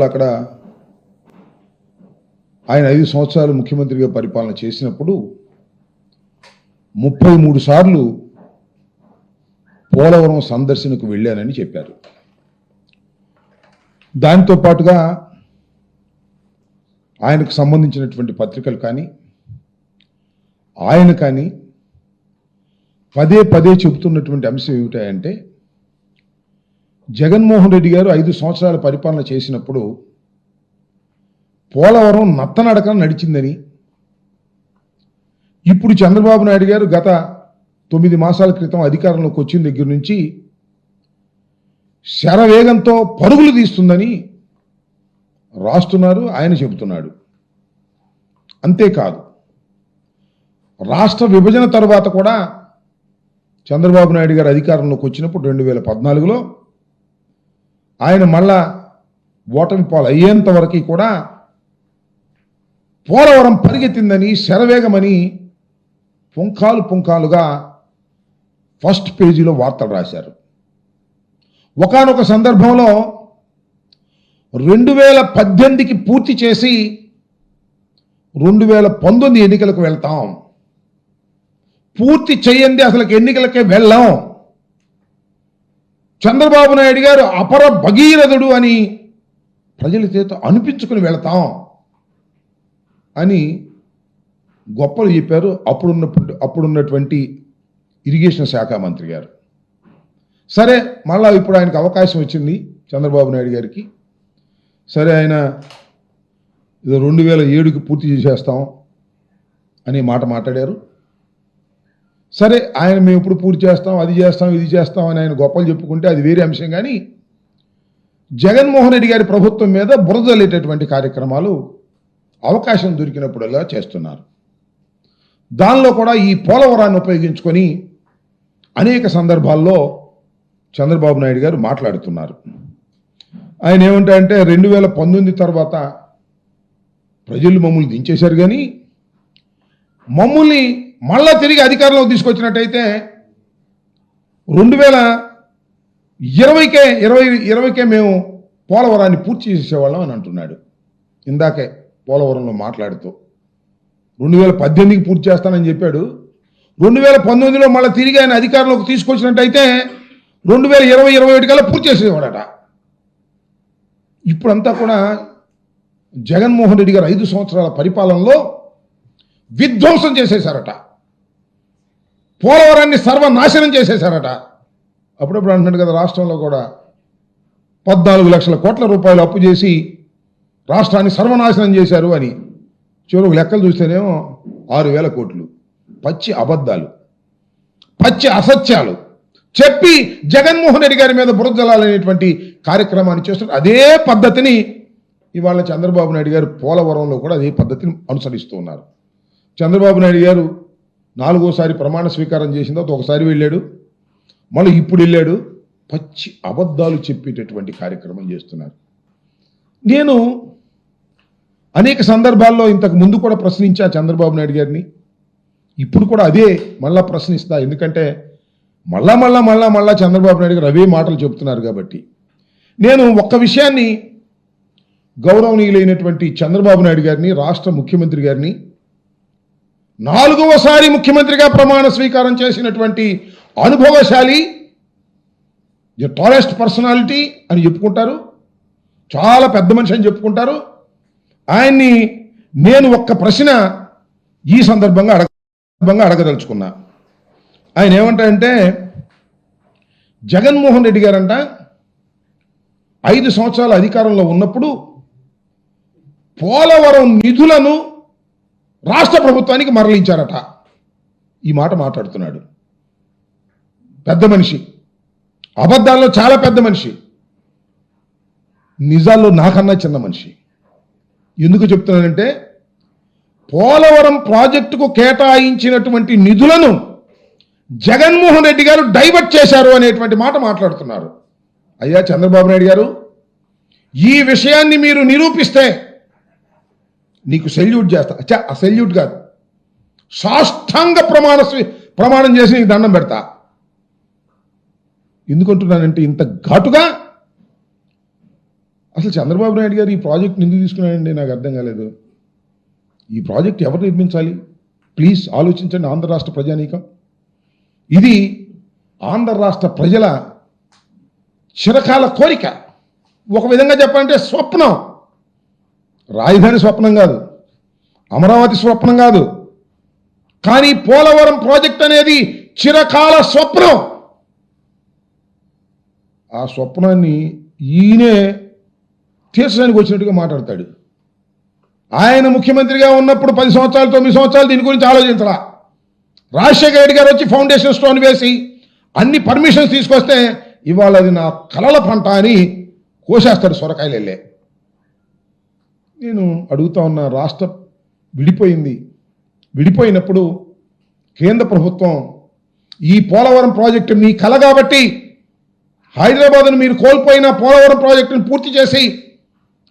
అక్కడ ఆయన 5 సంవత్సరాలు ముఖ్యమంత్రిగా పరిపాలన చేసినప్పుడు 33 సార్లు పోలవరం సందర్శనకు వెళ్ళానని చెప్పారు. దాంతో పాటుగా ఆయనకు సంబంధించినటువంటి పత్రికలు కానీ ఆయన కానీ పదే పదే చెబుతున్నటువంటి అంశం ఏమిటంటే జగన్మోహన్ రెడ్డి గారు 5 సంవత్సరాల పరిపాలన చేసినప్పుడు పోలవరం నత్తనడకన నడిచిందని, ఇప్పుడు చంద్రబాబు నాయుడు గారు గత 9 మాసాల క్రితం అధికారంలోకి వచ్చిన దగ్గర నుంచి శరవేగంతో పరుగులు తీస్తుందని రాస్తున్నారు, ఆయన చెబుతున్నాడు. అంతేకాదు, రాష్ట్ర విభజన తర్వాత కూడా చంద్రబాబు నాయుడు గారు అధికారంలోకి వచ్చినప్పుడు 2014లో ఆయన మళ్ళా ఓటమి పాలు అయ్యేంత వరకు కూడా పోలవరం పరిగెత్తిందని, శరవేగమని పుంఖాలుగా ఫస్ట్ పేజీలో వార్తలు రాశారు. ఒకానొక సందర్భంలో 2018కి పూర్తి చేసి 2019 ఎన్నికలకు వెళ్తాం, పూర్తి చేయండి అసలు ఎన్నికలకే వెళ్ళాం, చంద్రబాబు నాయుడు గారు అపర భగీరథుడు అని ప్రజల చేత అనిపించుకుని వెళతాం అని గొప్పలు చెప్పారు అప్పుడున్నటువంటి ఇరిగేషన్ శాఖ మంత్రి గారు. సరే, మళ్ళా ఇప్పుడు ఆయనకు అవకాశం వచ్చింది చంద్రబాబు నాయుడు గారికి. సరే, ఆయన 2007కి పూర్తి చేసేస్తాం అనే మాట మాట్లాడారు. సరే, ఆయన మేము ఇప్పుడు పూర్తి చేస్తాం, అది చేస్తాం, ఇది చేస్తాం అని ఆయన గొప్పలు చెప్పుకుంటే అది వేరే అంశం. కానీ జగన్మోహన్ రెడ్డి గారి ప్రభుత్వం మీద బురదలేటటువంటి కార్యక్రమాలు అవకాశం దొరికినప్పుడల్లా చేస్తున్నారు. దానిలో కూడా ఈ పోలవరాన్ని ఉపయోగించుకొని అనేక సందర్భాల్లో చంద్రబాబు నాయుడు గారు మాట్లాడుతున్నారు. ఆయన ఏమంటారంటే 2019 తర్వాత ప్రజలు మమ్మల్ని దించేశారు, కానీ మమ్మల్ని మళ్ళా తిరిగి అధికారంలోకి తీసుకొచ్చినట్టయితే 2020కే మేము పోలవరాన్ని పూర్తి చేసేవాళ్ళం అని అంటున్నాడు. ఇందాకే పోలవరంలో మాట్లాడుతూ 2018కి పూర్తి చేస్తానని చెప్పాడు. 2019లో మళ్ళీ తిరిగి ఆయన అధికారంలోకి తీసుకొచ్చినట్టయితే 2020-21 కల్లా పూర్తి చేసేవాడట. ఇప్పుడంతా కూడా జగన్మోహన్ రెడ్డి గారు 5 సంవత్సరాల పరిపాలనలో విధ్వంసం చేసేశారట, పోలవరాన్ని సర్వనాశనం చేసేశారట. అప్పుడప్పుడు అంటున్నాడు కదా, రాష్ట్రంలో కూడా 14 లక్షల కోట్ల రూపాయలు అప్పు చేసి రాష్ట్రాన్ని సర్వనాశనం చేశారు అని. చివరికి లెక్కలు చూస్తేనేమో 6,000 కోట్లు. పచ్చి అబద్ధాలు, పచ్చి అసత్యాలు చెప్పి జగన్మోహన్ రెడ్డి గారి మీద బురదలాలనేటువంటి కార్యక్రమాన్ని చేస్తున్నారు. అదే పద్ధతిని ఇవాళ చంద్రబాబు నాయుడు గారు పోలవరంలో కూడా అదే పద్ధతిని అనుసరిస్తూ ఉన్నారు. చంద్రబాబు నాయుడు గారు 4వసారి ప్రమాణ స్వీకారం చేసిన తర్వాత ఒకసారి వెళ్ళాడు, మళ్ళీ ఇప్పుడు వెళ్ళాడు. పచ్చి అబద్ధాలు చెప్పేటటువంటి కార్యక్రమం చేస్తున్నారు. నేను అనేక సందర్భాల్లో ఇంతకు ముందు కూడా ప్రశ్నించా చంద్రబాబు నాయుడు గారిని, ఇప్పుడు కూడా అదే మళ్ళా ప్రశ్నిస్తా. ఎందుకంటే మళ్ళా చంద్రబాబు నాయుడు గారు అవే మాటలు చెబుతున్నారు కాబట్టి. నేను ఒక్క విషయాన్ని గౌరవనీయులైనటువంటి చంద్రబాబు నాయుడు గారిని, రాష్ట్ర ముఖ్యమంత్రి గారిని, 4వసారి ముఖ్యమంత్రిగా ప్రమాణ స్వీకారం చేసినటువంటి అనుభవశాలి, ది టాలెస్ట్ పర్సనాలిటీ అని చెప్పుకుంటారు, చాలా పెద్ద మనిషి అని చెప్పుకుంటారు. ఆయన్ని నేను ఒక్క ప్రశ్న ఈ సందర్భంగా అడగదలుచుకున్నా. ఆయన ఏమంటారంటే, జగన్మోహన్ రెడ్డి గారంట 5 సంవత్సరాల అధికారంలో ఉన్నప్పుడు పోలవరం నిధులను రాష్ట్ర ప్రభుత్వానికి మరలించారట. ఈ మాట మాట్లాడుతున్నాడు. పెద్ద మనిషి, అబద్ధాల్లో చాలా పెద్ద మనిషి, నిజాల్లో నాకన్నా చిన్న మనిషి. ఎందుకు చెప్తున్నానంటే, పోలవరం ప్రాజెక్టుకు కేటాయించినటువంటి నిధులను జగన్మోహన్ రెడ్డి గారు డైవర్ట్ చేశారు అనేటువంటి మాట మాట్లాడుతున్నారు. అయ్యా చంద్రబాబు నాయుడు గారు, ఈ విషయాన్ని మీరు నిరూపిస్తే నీకు సెల్యూట్ చేస్తా. సెల్యూట్ కాదు, సాష్టాంగ ప్రమాణం చేసి నీకు దండం పెడతా. ఎందుకంటున్నానంటే, ఇంత ఘాటుగా అసలు చంద్రబాబు నాయుడు గారు ఈ ప్రాజెక్ట్ ఎందుకు తీసుకున్నాడండి నాకు అర్థం కాలేదు. ఈ ప్రాజెక్ట్ ఎవరు నిర్మించాలి? ప్లీజ్ ఆలోచించండి ఆంధ్ర రాష్ట్ర ప్రజానీకం. ఇది ఆంధ్ర రాష్ట్ర ప్రజల చిరకాల కోరిక. ఒక విధంగా చెప్పాలంటే స్వప్నం. రాజధాని స్వప్నం కాదు, అమరావతి స్వప్నం కాదు, కానీ పోలవరం ప్రాజెక్ట్ అనేది చిరకాల స్వప్నం. ఆ స్వప్నాన్ని ఈయనే తీర్చడానికి వచ్చినట్టుగా మాట్లాడతాడు. ఆయన ముఖ్యమంత్రిగా ఉన్నప్పుడు 10 సంవత్సరాలు 9 సంవత్సరాలు దీని గురించి ఆలోచించలా. రాజశేఖర రెడ్డి గారు వచ్చి ఫౌండేషన్ స్టోన్ వేసి అన్ని పర్మిషన్స్ తీసుకొస్తే ఇవాళ అది నా కలల పంట అని కోసేస్తాడు సొరకాయలు వెళ్ళే. నేను అడుగుతా ఉన్న, రాష్ట్రం విడిపోయింది. విడిపోయినప్పుడు కేంద్ర ప్రభుత్వం ఈ పోలవరం ప్రాజెక్టు మీ కల కాబట్టి హైదరాబాద్ను మీరు కోల్పోయిన పోలవరం ప్రాజెక్టును పూర్తి చేసి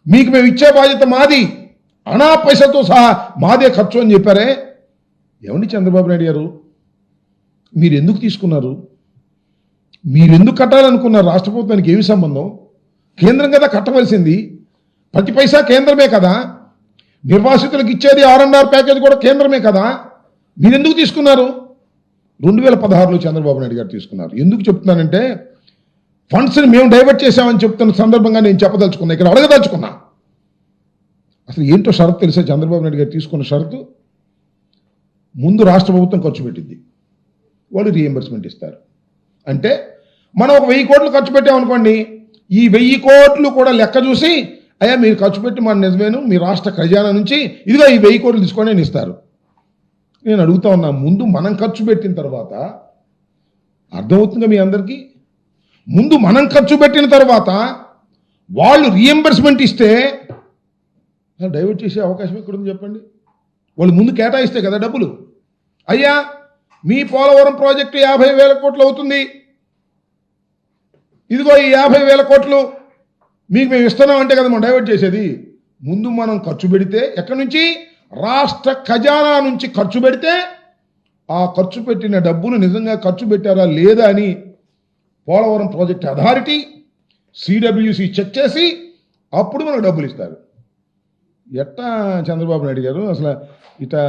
మీకు మేము ఇచ్చే బాధ్యత మాది, అనా పైసతో సహా మాదే ఖర్చు అని చెప్పారే. ఏమండి చంద్రబాబు నాయుడు గారు, మీరు ఎందుకు తీసుకున్నారు? మీరు ఎందుకు కట్టాలనుకున్నారు? రాష్ట్ర ప్రభుత్వానికి ఏమి సంబంధం? కేంద్రం కదా కట్టవలసింది, ప్రతి పైసా కేంద్రమే కదా. నిర్వాసితులకు ఇచ్చేది R&R ప్యాకేజ్ కూడా కేంద్రమే కదా. మీరు ఎందుకు తీసుకున్నారు? 2016లో చంద్రబాబు నాయుడు గారు తీసుకున్నారు. ఎందుకు చెప్తున్నానంటే ఫండ్స్ని మేము డైవర్ట్ చేశామని చెప్తున్న సందర్భంగా నేను చెప్పదలుచుకున్నా, ఇక్కడ అడగదలుచుకున్నా. అసలు ఏంటో షరతు తెలిసే చంద్రబాబు నాయుడు గారు తీసుకున్న షరతు, ముందు రాష్ట్ర ప్రభుత్వం ఖర్చు పెట్టింది, వాళ్ళు రీఎంబర్స్మెంట్ ఇస్తారు. అంటే మనం ఒక 1000 కోట్లు ఖర్చు పెట్టామనుకోండి, ఈ 1000 కోట్లు కూడా లెక్క చూసి అయ్యా మీరు ఖర్చు పెట్టి మన నిజమేను మీ రాష్ట్ర ఖజానా నుంచి ఇదిగో ఈ 1000 కోట్లు తీసుకొని అని ఇస్తారు. నేను అడుగుతా ఉన్నా, ముందు మనం ఖర్చు పెట్టిన తర్వాత అర్థమవుతుందిగా మీ అందరికీ, ముందు మనం ఖర్చు పెట్టిన తర్వాత వాళ్ళు రీఎంబర్స్మెంట్ ఇస్తే డైవర్ట్ చేసే అవకాశం ఎక్కడుంది చెప్పండి? వాళ్ళు ముందు కేటాయిస్తే కదా డబ్బులు. అయ్యా మీ పోలవరం ప్రాజెక్టు 50,000 కోట్లు అవుతుంది, ఇదిగో ఈ 50,000 కోట్లు మీకు మేము ఇస్తున్నాం అంటే కదా మనం డైవర్ట్ చేసేది. ముందు మనం ఖర్చు పెడితే, ఎక్కడి నుంచి? రాష్ట్ర ఖజానా నుంచి ఖర్చు పెడితే ఆ ఖర్చు పెట్టిన డబ్బులు నిజంగా ఖర్చు పెట్టారా లేదా అని Polavaram project authority CWC check చేసి అప్పుడు మనకు డబ్బులు ఇస్తారు. ఎట్టా చంద్రబాబు నాయుడు గారు అసలు ఇట్లా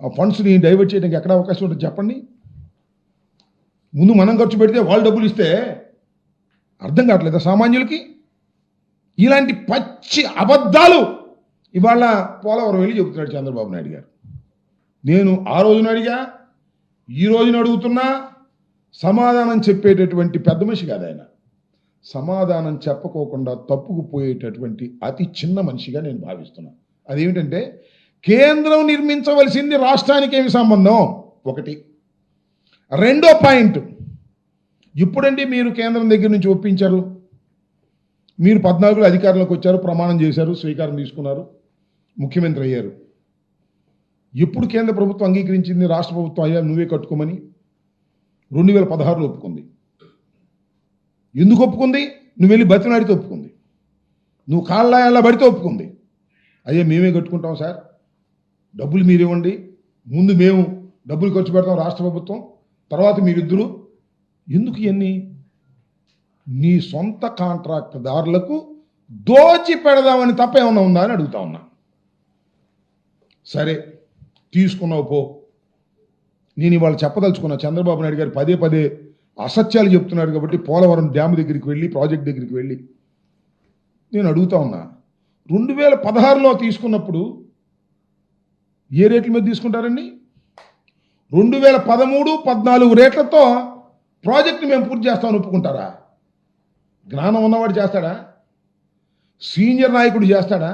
ఆ ఫండ్స్ని డైవర్ట్ చేయడానికి ఎక్కడ అవకాశం ఉంటుంది చెప్పండి? ముందు మనం ఖర్చు పెడితే వాళ్ళు డబ్బులు ఇస్తే అర్థం కావట్లేదా సామాన్యులకి? ఇలాంటి పచ్చి అబద్ధాలు ఇవాళ పోలవరం వెళ్ళి చెబుతున్నాడు చంద్రబాబు నాయుడు గారు. నేను ఆ రోజున అడిగా, ఈ రోజున అడుగుతున్నా, సమాధానం చెప్పేటటువంటి పెద్ద మనిషి కాదు ఆయన. సమాధానం చెప్పకోకుండా తప్పుకుపోయేటటువంటి అతి చిన్న మనిషిగా నేను భావిస్తున్నాను. అదేమిటంటే కేంద్రం నిర్మించవలసింది రాష్ట్రానికి ఏమి సంబంధం? ఒకటి. రెండో పాయింట్, ఇప్పుడండి మీరు కేంద్రం దగ్గర నుంచి ఒప్పించారు, మీరు 14లో అధికారంలోకి వచ్చారు, ప్రమాణం చేశారు, స్వీకారం తీసుకున్నారు, ముఖ్యమంత్రి అయ్యారు. ఎప్పుడు కేంద్ర ప్రభుత్వం అంగీకరించింది రాష్ట్ర ప్రభుత్వం అయ్యా నువ్వే కట్టుకోమని? 2016లో ఒప్పుకుంది. ఎందుకు ఒప్పుకుంది? నువ్వు వెళ్ళి బతినాడితే ఒప్పుకుంది, నువ్వు కాళ్ళ పడితే ఒప్పుకుంది. అయ్యా మేమే కట్టుకుంటాం సార్, డబ్బులు మీరివ్వండి, ముందు మేము డబ్బులు ఖర్చు పెడతాం రాష్ట్ర ప్రభుత్వం, తర్వాత మీరిద్దరు. ఎందుకు ఇవన్నీ? నీ సొంత కాంట్రాక్టుదారులకు దోచి పెడదామని తప్ప ఏమన్నా ఉందా అని అడుగుతా ఉన్నా. సరే తీసుకున్నావు పో. నేను ఇవాళ చెప్పదలుచుకున్నా, చంద్రబాబు నాయుడు గారు పదే పదే అసత్యాలు చెప్తున్నారు కాబట్టి పోలవరం డ్యామ్ దగ్గరికి వెళ్ళి, ప్రాజెక్ట్ దగ్గరికి వెళ్ళి నేను అడుగుతా ఉన్నా, 2016లో తీసుకున్నప్పుడు ఏ రేట్ల మీద తీసుకుంటారండి? 2013, 14 రేట్లతో ప్రాజెక్టుని మేము పూర్తి చేస్తామని ఒప్పుకుంటారా? జ్ఞానం ఉన్నవాడు చేస్తాడా? సీనియర్ నాయకుడు చేస్తాడా?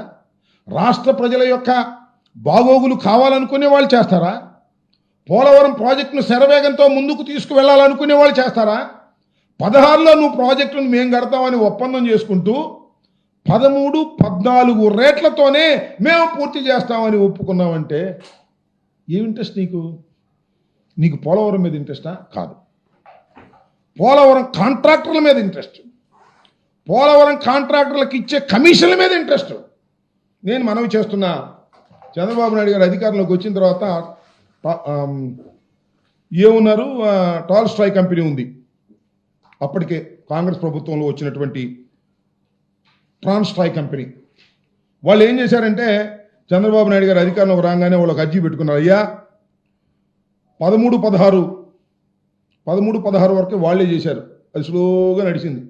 రాష్ట్ర ప్రజల యొక్క బాగోగులు కావాలనుకునే వాళ్ళు చేస్తారా? పోలవరం ప్రాజెక్టును శరవేగంతో ముందుకు తీసుకువెళ్ళాలనుకునే వాళ్ళు చేస్తారా? 16లో నువ్వు ప్రాజెక్టును మేము కడతామని ఒప్పందం చేసుకుంటూ 13, 14 రేట్లతోనే మేము పూర్తి చేస్తామని ఒప్పుకున్నామంటే ఏం ఇంట్రెస్ట్ నీకు? నీకు పోలవరం మీద ఇంట్రెస్టా? కాదు. పోలవరం కాంట్రాక్టర్ల మీద ఇంట్రెస్ట్, పోలవరం కాంట్రాక్టర్లకు ఇచ్చే కమిషన్ల మీద ఇంట్రెస్ట్. నేను మనవి చేస్తున్నా, చంద్రబాబు నాయుడు గారు అధికారంలోకి వచ్చిన తర్వాత ఏమున్నారు, టాల్స్టాయ్ కంపెనీ ఉంది. అప్పటికే కాంగ్రెస్ ప్రభుత్వంలో వచ్చినటువంటి ట్రాన్స్ట్రాయ్ కంపెనీ. వాళ్ళు ఏం చేశారంటే చంద్రబాబు నాయుడు గారు అధికారంలోకి రాగానే వాళ్ళకి అర్జీ పెట్టుకున్నారు. అయ్యా 13-16 వరకు వాళ్ళే చేశారు. అది స్లోగా నడిచింది.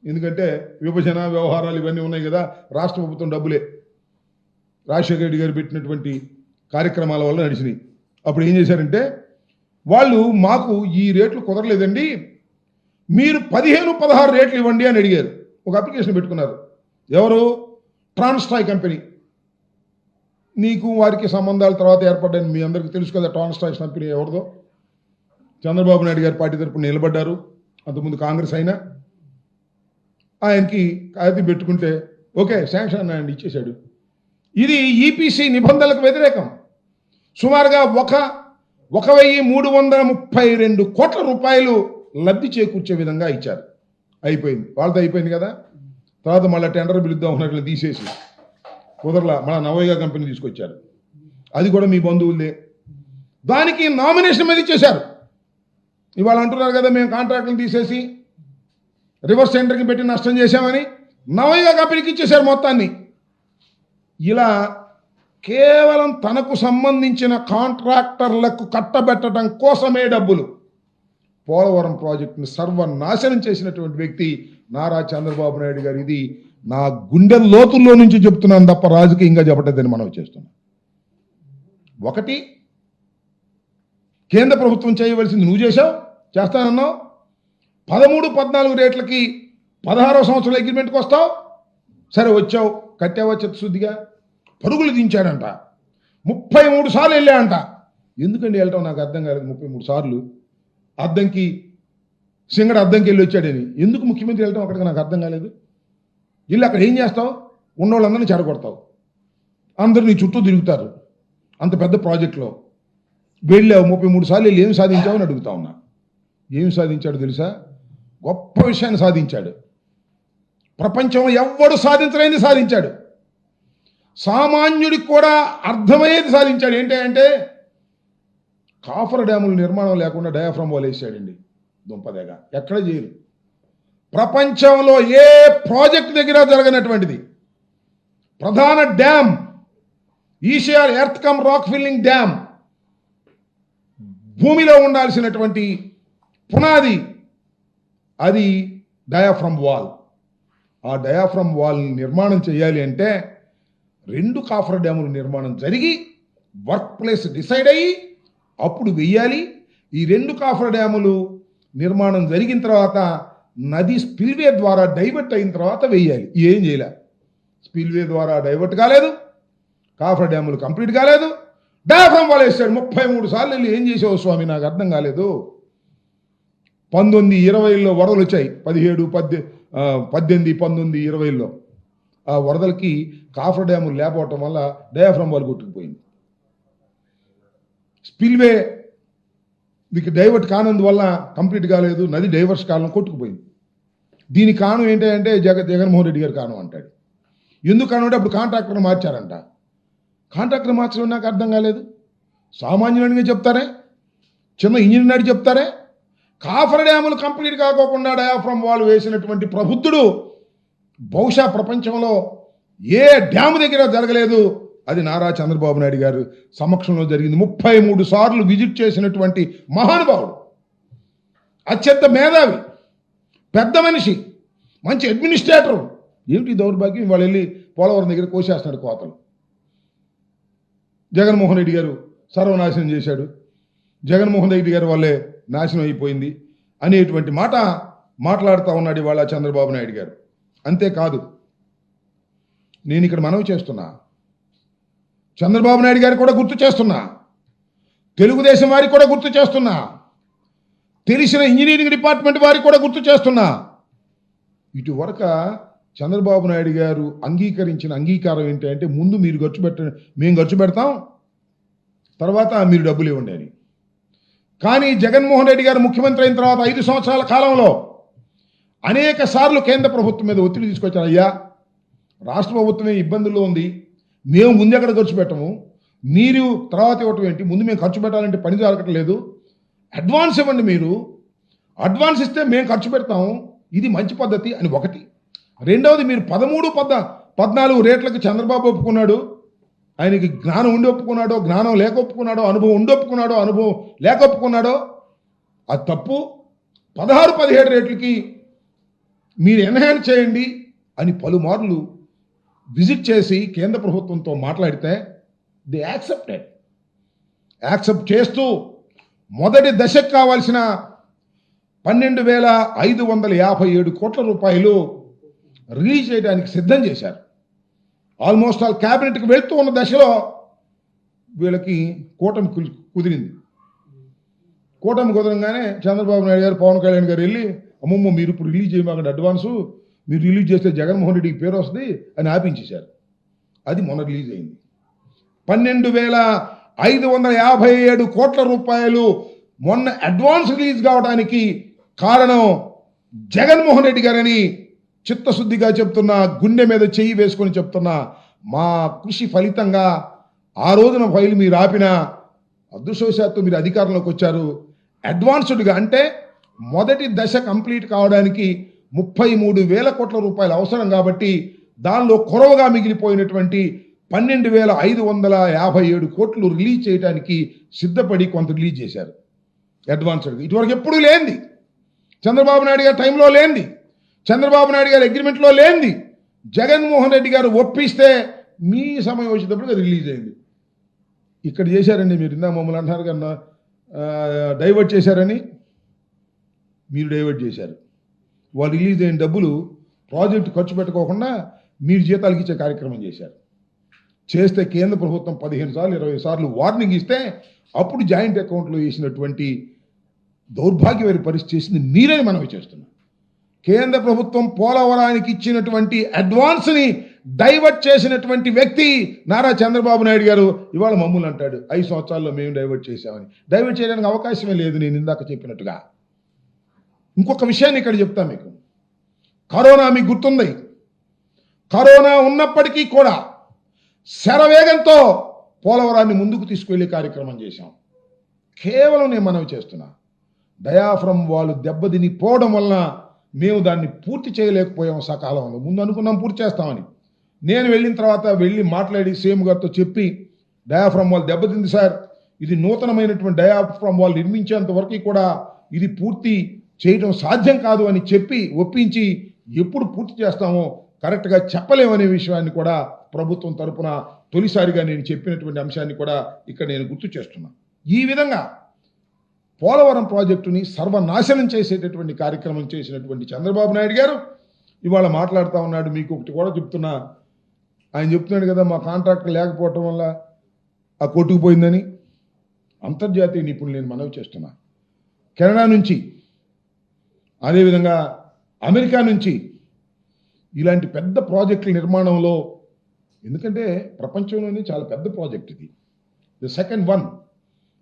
ఎందుకంటే విభజన వ్యవహారాలు ఇవన్నీ ఉన్నాయి కదా, రాష్ట్ర ప్రభుత్వం డబ్బులే రాజశేఖర రెడ్డి గారు పెట్టినటువంటి కార్యక్రమాల వల్ల నడిచినాయి. అప్పుడు ఏం చేశారంటే వాళ్ళు మాకు ఈ రేట్లు కుదరలేదండి, మీరు 15-16 రేట్లు ఇవ్వండి అని అడిగారు. ఒక అప్లికేషన్ పెట్టుకున్నారు. ఎవరు? Transstroy company. నీకు వారికి సంబంధాల తర్వాత ఏర్పడ్డాయని మీ అందరికీ తెలుసు కదా. ట్రాన్స్ట్రాయ్ కంపెనీ ఎవరిదో? చంద్రబాబు నాయుడు గారి పార్టీ తరపున నిలబడ్డారు. అంతకుముందు కాంగ్రెస్ అయినా ఆయనకి కాగితం పెట్టుకుంటే ఓకే శాంక్షన్ అన్నాయండి, ఇచ్చేశాడు. ఇది ఈపీసీ నిబంధనలకు వ్యతిరేకం. సుమారుగా 1,332 కోట్ల రూపాయలు లబ్ధి చేకూర్చే విధంగా ఇచ్చారు. అయిపోయింది, వాళ్ళతో అయిపోయింది కదా. తర్వాత మళ్ళీ టెండర్ పిలుద్దాం ఉన్నట్లు తీసేసి కుదరలా, మళ్ళీ నవోగా కంపెనీ తీసుకొచ్చారు. అది కూడా మీ బంధువులే. దానికి నామినేషన్ మీద ఇచ్చేశారు. ఇవాళ అంటున్నారు కదా మేము కాంట్రాక్టులు తీసేసి రివర్స్ టెండర్కి పెట్టి నష్టం చేశామని. నవోగా కంపెనీకి ఇచ్చేశారు మొత్తాన్ని. ఇలా కేవలం తనకు సంబంధించిన కాంట్రాక్టర్లకు కట్టబెట్టడం కోసమే డబ్బులు పోలవరం ప్రాజెక్టును సర్వనాశనం చేసినటువంటి వ్యక్తి నారా చంద్రబాబు నాయుడు గారు. ఇది నా గుండె లోతుల్లో నుంచి చెప్తున్నాను తప్ప రాజకీయంగా చెప్పటదని మనం చేస్తున్నాం. ఒకటి, కేంద్ర ప్రభుత్వం చేయవలసింది నువ్వు చేశావు, చేస్తానన్నావు. 13-14 రేట్లకి 16వ సంవత్సరం అగ్రిమెంట్కి వస్తావు. సరే వచ్చావు, కట్టావా చిత్తశుద్ధిగా. పరుగులు దించాడంట, 33 సార్లు వెళ్ళాడంట. ఎందుకండి వెళ్ళటం నాకు అర్థం కాలేదు. 33 సార్లు అద్దంకి సింగడ అద్దంకి వెళ్ళి వచ్చాడని ఎందుకు ముఖ్యమంత్రి వెళ్ళటం అక్కడికి నాకు అర్థం కాలేదు. వెళ్ళి అక్కడ ఏం చేస్తావు? ఉన్నోళ్ళందరినీ చెడగొడతావు, అందరూ నీ చుట్టూ తిరుగుతారు. అంత పెద్ద ప్రాజెక్టులో వెళ్ళావు, 33 సార్లు వెళ్ళి ఏం సాధించావు అని అడుగుతా ఉన్నా. ఏం సాధించాడు తెలుసా? గొప్ప విషయాన్ని సాధించాడు. ప్రపంచంలో ఎవ్వడు సాధించలేనిది సాధించాడు. సామాన్యుడికి కూడా అర్థమయ్యేది సాధించాడు. ఏంటంటే కాఫర్ డ్యాముల నిర్మాణం లేకుండా డయాఫ్రమ్ వాల్ వేసాడండి. దుంపదేగా ఎక్కడ చేయరు. ప్రపంచంలో ఏ ప్రాజెక్ట్ దగ్గర జరగనటువంటిది. ప్రధాన డ్యామ్ ఈషియర్ earth cum rock filling dam, భూమిలో ఉండాల్సినటువంటి పునాది అది డయాఫ్రమ్ వాల్. ఆ డయాఫ్రమ్ వాల్ నిర్మాణం చేయాలి అంటే 2 కాఫర్ డ్యాముల నిర్మాణం జరిగి వర్క్ ప్లేస్ డిసైడ్ అయ్యి అప్పుడు వెయ్యాలి. ఈ 2 కాఫర్ డ్యాములు నిర్మాణం జరిగిన తర్వాత నది స్పిల్వే ద్వారా డైవర్ట్ అయిన తర్వాత వెయ్యాలి. ఏం చేయలే. స్పిల్వే ద్వారా డైవర్ట్ కాలేదు, కాఫర్ డ్యాములు కంప్లీట్ కాలేదు, డయాఫ్రమ్ వాల్ వేసాడు. 33 సార్లు వెళ్ళి ఏం చేసావు స్వామి నాకు అర్థం కాలేదు. 19-20లో వరదలు వచ్చాయి. 17, 18, 19, 20లో ఆ వరదలకి కాఫర్ డ్యాములు లేకపోవటం వల్ల డయాఫ్రమ్ వాల్ కొట్టుకుపోయింది. స్పిల్వే దీనికి డైవర్ట్ కానందువల్ల కంప్లీట్ కాలేదు, నది డైవర్స్ కాలం కొట్టుకుపోయింది. దీని కారణం ఏంటంటే జగన్మోహన్ రెడ్డి గారు కారణం అంటాడు. ఎందుకు కారణం అంటే అప్పుడు కాంట్రాక్టర్ మార్చారంట. కాంట్రాక్టర్ మార్చడం నాకు అర్థం కాలేదు. సామాన్యుడిగా చెప్తారే, చిన్న ఇంజనీర్ నాడు చెప్తారే. కాఫర్ డ్యాములు కంప్లీట్ కాకోకుండా డయాఫ్రమ్ వాల్ వేసినటువంటి ప్రబుద్ధుడు బహుశా ప్రపంచంలో ఏ డ్యాము దగ్గర జరగలేదు. అది నారా చంద్రబాబు నాయుడు గారు సమక్షంలో జరిగింది. 33 సార్లు విజిట్ చేసినటువంటి మహానుభావుడు, అత్యంత మేధావి, పెద్ద మనిషి, మంచి అడ్మినిస్ట్రేటర్. ఏమిటి దౌర్భాగ్యం? వాళ్ళు వెళ్ళి పోలవరం దగ్గర కోసేస్తున్నాడు కోతలు. జగన్మోహన్ రెడ్డి గారు సర్వనాశనం చేశాడు, జగన్మోహన్ రెడ్డి గారు వల్లే నాశనం అయిపోయింది అనేటువంటి మాట మాట్లాడుతూ ఉన్నాడు ఇవాళ చంద్రబాబు నాయుడు గారు. అంతేకాదు, నేను ఇక్కడ మనవి చేస్తున్నా, చంద్రబాబు నాయుడు గారు కూడా గుర్తు చేస్తున్నా, తెలుగుదేశం వారికి కూడా గుర్తు చేస్తున్నా, తెలిసిన ఇంజనీరింగ్ డిపార్ట్మెంట్ వారికి కూడా గుర్తు చేస్తున్నా. ఇటువరకు చంద్రబాబు నాయుడు గారు అంగీకరించిన అంగీకారం ఏంటంటే ముందు మీరు మేము ఖర్చు పెడతాం, తర్వాత మీరు డబ్బులు ఇవ్వండి అని. కానీ జగన్మోహన్ రెడ్డి గారు ముఖ్యమంత్రి అయిన తర్వాత 5 సంవత్సరాల కాలంలో అనేక సార్లు కేంద్ర ప్రభుత్వం మీద ఒత్తిడి తీసుకొచ్చారు. అయ్యా రాష్ట్ర ప్రభుత్వమే ఇబ్బందుల్లో ఉంది, మేము ముందు ఎక్కడ ఖర్చు పెట్టము, మీరు తర్వాత ఇవ్వటం ఏంటి, ముందు మేము ఖర్చు పెట్టాలంటే పని జరగటం లేదు, అడ్వాన్స్ ఇవ్వండి, మీరు అడ్వాన్స్ ఇస్తే మేము ఖర్చు పెడతాము, ఇది మంచి పద్ధతి అని ఒకటి. రెండవది మీరు 14 రేట్లకు చంద్రబాబు ఒప్పుకున్నాడు. ఆయనకి జ్ఞానం ఉండి ఒప్పుకున్నాడో, జ్ఞానం లేక ఒప్పుకున్నాడో, అనుభవం ఉండి ఒప్పుకున్నాడో, అనుభవం లేక ఒప్పుకున్నాడో అది తప్పు. 16-17 రేట్లకి మీరు ఎన్హాన్స్ చేయండి అని పలుమార్లు విజిట్ చేసి కేంద్ర ప్రభుత్వంతో మాట్లాడితే దే యాక్సెప్ట్ చేస్తూ మొదటి దశకు కావాల్సిన 12,557 కోట్ల రూపాయలు రిలీజ్ చేయడానికి సిద్ధం చేశారు. ఆల్మోస్ట్ ఆల్ క్యాబినెట్కి వెళ్తూ ఉన్న దశలో వీళ్ళకి కూటమి కుదిరింది. కూటమి కుదరంగానే చంద్రబాబు నాయుడు గారు, పవన్ కళ్యాణ్ గారు వెళ్ళి అమ్మమ్మ మీరు ఇప్పుడు రిలీజ్ చేయమాకండి అడ్వాన్సు, మీరు రిలీజ్ చేస్తే జగన్మోహన్ రెడ్డికి పేరు వస్తుంది అని ఆపించేశారు. అది మొన్న రిలీజ్ అయింది. 12,557 కోట్ల రూపాయలు మొన్న అడ్వాన్స్ రిలీజ్ కావడానికి కారణం జగన్మోహన్ రెడ్డి గారని చిత్తశుద్ధిగా చెప్తున్నా, గుండె మీద చెయ్యి వేసుకొని చెప్తున్నా. మా కృషి ఫలితంగా ఆ రోజున ఫైల్ మీరు ఆపిన అదృష్టవశాత్తు మీరు అధికారంలోకి వచ్చారు. అడ్వాన్స్డ్గా అంటే మొదటి దశ కంప్లీట్ కావడానికి 33,000 కోట్ల రూపాయలు అవసరం కాబట్టి దానిలో కొరవగా మిగిలిపోయినటువంటి 12,557 కోట్లు రిలీజ్ చేయడానికి సిద్ధపడి కొంత రిలీజ్ చేశారు అడ్వాన్స్డ్గా. ఇటువరకు ఎప్పుడూ లేనిది, చంద్రబాబు నాయుడు గారి టైంలో లేనిది, చంద్రబాబు నాయుడు గారి అగ్రిమెంట్లో లేనిది జగన్మోహన్ రెడ్డి గారు ఒప్పిస్తే మీ సమయం వచ్చేటప్పుడు అది రిలీజ్ అయింది. ఇక్కడ చేశారండి మీరు. ఇందా మమ్మల్ని అంటున్నారు కన్నా డైవర్ట్ చేశారని. మీరు డైవర్ట్ చేశారు. వాళ్ళు రిలీజ్ అయిన డబ్బులు ప్రాజెక్టు ఖర్చు పెట్టుకోకుండా మీరు జీతాలకు ఇచ్చే కార్యక్రమం చేశారు. చేస్తే కేంద్ర ప్రభుత్వం 15 సార్లు 20 సార్లు వార్నింగ్ ఇస్తే అప్పుడు జాయింట్ అకౌంట్లో వేసినటువంటి దౌర్భాగ్యమైన పరిస్థితి చేసింది మీరని మనవి చేస్తున్నాం. కేంద్ర ప్రభుత్వం పోలవరానికి ఇచ్చినటువంటి అడ్వాన్స్ని డైవర్ట్ చేసినటువంటి వ్యక్తి నారా చంద్రబాబు నాయుడు గారు ఇవాళ మమ్మల్ని అంటాడు 5 సంవత్సరాల్లో మేము డైవర్ట్ చేశామని. డైవర్ట్ చేయడానికి అవకాశమే లేదు. నేను ఇందాక చెప్పినట్టుగా ఇంకొక విషయాన్ని ఇక్కడ చెప్తా మీకు. కరోనా మీకు గుర్తుంది. కరోనా ఉన్నప్పటికీ కూడా శరవేగంతో పోలవరాన్ని ముందుకు తీసుకువెళ్ళే కార్యక్రమం చేశాం. కేవలం నేను మనవి చేస్తున్నా, డయాఫ్రమ్ వాళ్ళు దెబ్బతిని పోవడం వలన మేము దాన్ని పూర్తి చేయలేకపోయాం సకాలంలో. ముందు అనుకున్నాం పూర్తి చేస్తామని. నేను వెళ్ళిన తర్వాత వెళ్ళి మాట్లాడి సీఎం గారితో చెప్పి డయాఫ్రమ్ వాళ్ళు దెబ్బతింది సార్, ఇది నూతనమైనటువంటి డయాఫ్రమ్ వాళ్ళు నిర్మించేంత వరకు కూడా ఇది పూర్తి చేయడం సాధ్యం కాదు అని చెప్పి ఒప్పించి ఎప్పుడు పూర్తి చేస్తామో కరెక్ట్గా చెప్పలేమనే విషయాన్ని కూడా ప్రభుత్వం తరపున తొలిసారిగా నేను చెప్పినటువంటి అంశాన్ని కూడా ఇక్కడ నేను గుర్తు చేస్తున్నాను. ఈ విధంగా పోలవరం ప్రాజెక్టుని సర్వనాశనం చేసేటటువంటి కార్యక్రమం చేసినటువంటి చంద్రబాబు నాయుడు గారు ఇవాళ మాట్లాడుతూ ఉన్నాడు. మీకు ఒకటి కూడా చెప్తున్నా, ఆయన చెప్తున్నాడు కదా మా కాంట్రాక్టర్ లేకపోవటం వల్ల ఆ కొట్టుకుపోయిందని. అంతర్జాతీయ నిపుణులు నేను మనవి చేస్తున్నా. కెనడా నుంచి, అదేవిధంగా అమెరికా నుంచి ఇలాంటి పెద్ద ప్రాజెక్టుల నిర్మాణంలో, ఎందుకంటే ప్రపంచంలోనే చాలా పెద్ద ప్రాజెక్ట్ ఇది, ది సెకండ్ వన్,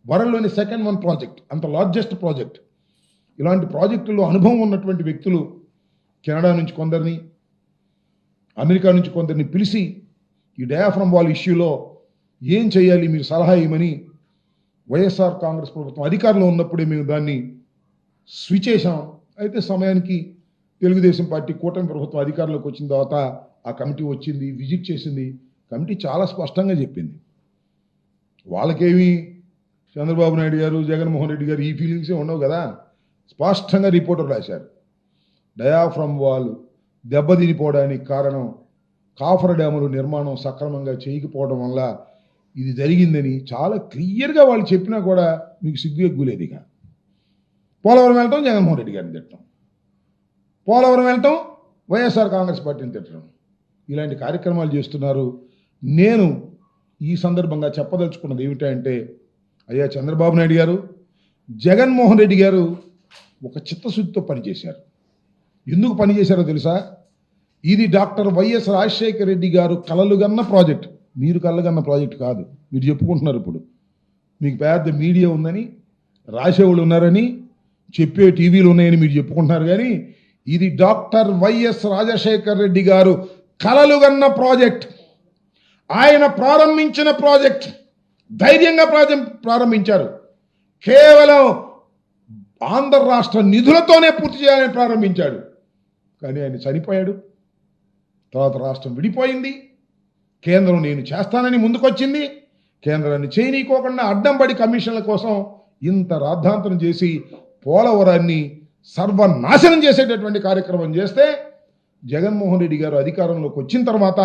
వరల్డ్లోని సెకండ్ వన్ ప్రాజెక్ట్, అంత లార్జెస్ట్ ప్రాజెక్ట్. ఇలాంటి ప్రాజెక్టుల్లో అనుభవం ఉన్నటువంటి వ్యక్తులు కెనడా నుంచి కొందరిని, అమెరికా నుంచి కొందరిని పిలిచి ఈ డయాఫ్రమ్ వాల్ ఇష్యూలో ఏం చేయాలి మీరు సలహా ఇవ్వమని వైఎస్ఆర్ కాంగ్రెస్ ప్రభుత్వం అధికారంలో ఉన్నప్పుడే మేము దాన్ని స్విచ్ చేశాం. అయితే సమయానికి తెలుగుదేశం పార్టీ కూటమి ప్రభుత్వం అధికారంలోకి వచ్చిన తర్వాత ఆ కమిటీ వచ్చింది, విజిట్ చేసింది. కమిటీ చాలా స్పష్టంగా చెప్పింది. వాళ్ళకేమి చంద్రబాబు నాయుడు గారు, జగన్మోహన్ రెడ్డి గారు ఈ ఫీలింగ్సే ఉండవు కదా. స్పష్టంగా రిపోర్టర్ రాశారు, డయాఫ్రమ్ వాల్ దెబ్బతినిపోవడానికి కారణం కాఫర్ డ్యాముల నిర్మాణం సక్రమంగా చేయకపోవడం వల్ల ఇది జరిగిందని చాలా క్లియర్గా వాళ్ళు చెప్పినా కూడా మీకు సిగ్గు ఎగ్గులేదు. ఇక పోలవరం వెళ్ళటం జగన్మోహన్ రెడ్డి గారిని తిట్టడం, పోలవరం వెళ్ళటం వైఎస్ఆర్ కాంగ్రెస్ పార్టీని తిట్టడం, ఇలాంటి కార్యక్రమాలు చేస్తున్నారు. నేను ఈ సందర్భంగా చెప్పదలుచుకున్నది ఏమిటంటే, అయ్యా చంద్రబాబు నాయుడు గారు, జగన్మోహన్ రెడ్డి గారు ఒక చిత్తశుద్ధితో పనిచేశారు. ఎందుకు పనిచేశారో తెలుసా? ఇది డాక్టర్ వైఎస్ రాజశేఖర రెడ్డి గారు కలలుగన్న ప్రాజెక్ట్. మీరు కలలుగన్న ప్రాజెక్ట్ కాదు, మీరు చెప్పుకుంటున్నారు. ఇప్పుడు మీకు పెద్ద మీడియా ఉందని, రాసేవాళ్ళు ఉన్నారని, చెప్పే టీవీలు ఉన్నాయని మీరు చెప్పుకుంటున్నారు. కానీ ఇది డాక్టర్ వైఎస్ రాజశేఖర రెడ్డి గారు కలలుగన్న ప్రాజెక్ట్. ఆయన ప్రారంభించిన ప్రాజెక్ట్, ధైర్యంగా ప్రారంభించారు. కేవలం ఆంధ్ర రాష్ట్ర నిధులతోనే పూర్తి చేయాలని ప్రారంభించాడు. కానీ ఆయన చనిపోయాడు. తర్వాత రాష్ట్రం విడిపోయింది. కేంద్రం నేను చేస్తానని ముందుకొచ్చింది. కేంద్రాన్ని చేయనీకోకుండా అడ్డం పడి కమిషన్ల కోసం ఇంత రాద్ధాంతరం చేసి పోలవరాన్ని సర్వనాశనం చేసేటటువంటి కార్యక్రమం చేస్తే జగన్మోహన్ రెడ్డి గారు అధికారంలోకి వచ్చిన తర్వాత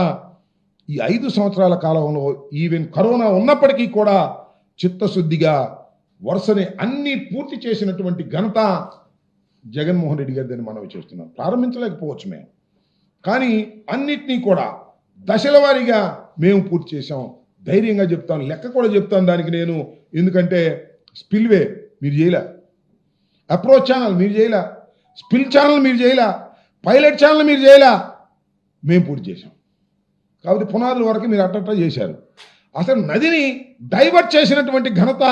ఈ 5 సంవత్సరాల కాలంలో ఈవెన్ కరోనా ఉన్నప్పటికీ కూడా చిత్తశుద్ధిగా వరుసని అన్ని పూర్తి చేసినటువంటి ఘనత జగన్మోహన్ రెడ్డి గారిని మనవి చేస్తున్నాం. ప్రారంభించలేకపోవచ్చు మేము, కానీ అన్నిటినీ కూడా దశల వారీగా మేము పూర్తి చేసాం. ధైర్యంగా చెప్తాను, లెక్క కూడా చెప్తాను దానికి నేను. ఎందుకంటే స్పిల్వే మీరు చేయలే, అప్రోచ్ ఛానల్ మీరు చేయలే, స్పిల్ ఛానల్ మీరు చేయలే, పైలట్ ఛానల్ మీరు చేయలే, మేము పూర్తి చేసాం. కాబట్టి పునాదుల వరకు మీరు అట్టట్లా చేశారు. అసలు నదిని డైవర్ట్ చేసినటువంటి ఘనత